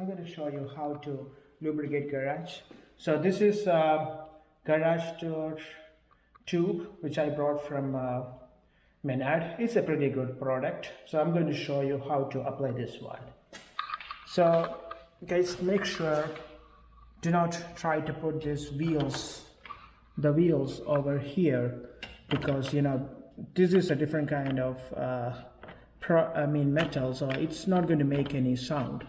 I'm going to show you how to lubricate garage. So this is garage door tube which I brought from Menard. It's a pretty good product. So I'm going to show you how to apply this one. So guys, make sure do not try to put the wheels over here, because this is a different kind of metal, so it's not going to make any sound.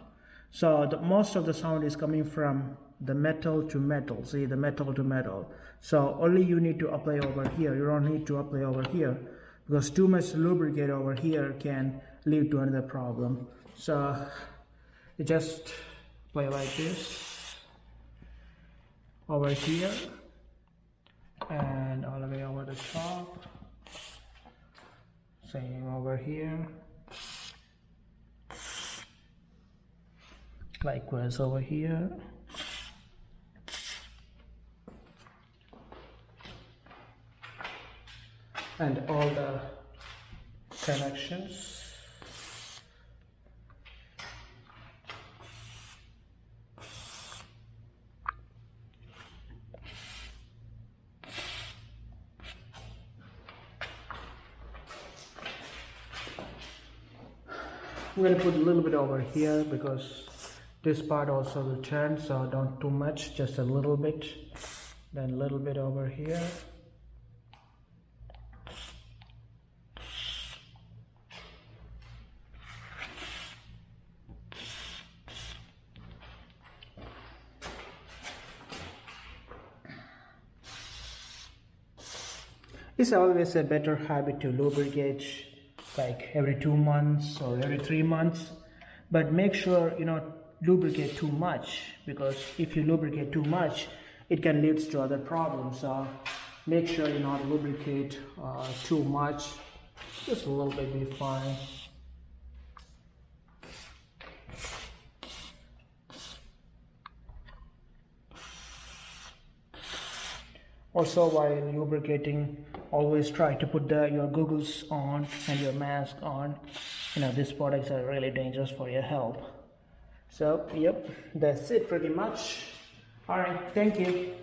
So most of the sound is coming from the metal to metal. See, the metal to metal. So only you need to apply over here. You don't need to apply over here, because too much lubricate over here can lead to another problem. So you just apply like this over here and all the way over the top. Same over here. Likewise over here. And all the connections. I'm going to put a little bit over here because this part also will turn, so don't too much, just a little bit, then a little bit over here. It's always a better habit to lubricate like every 2 months or every 3 months, but make sure you not lubricate too much, because if you lubricate too much it can lead to other problems. So make sure you not lubricate too much, just a little bit be fine. Also, while lubricating, always try to put your goggles on and your mask on. These products are really dangerous for your health. So yep, that's it pretty much. All right, thank you.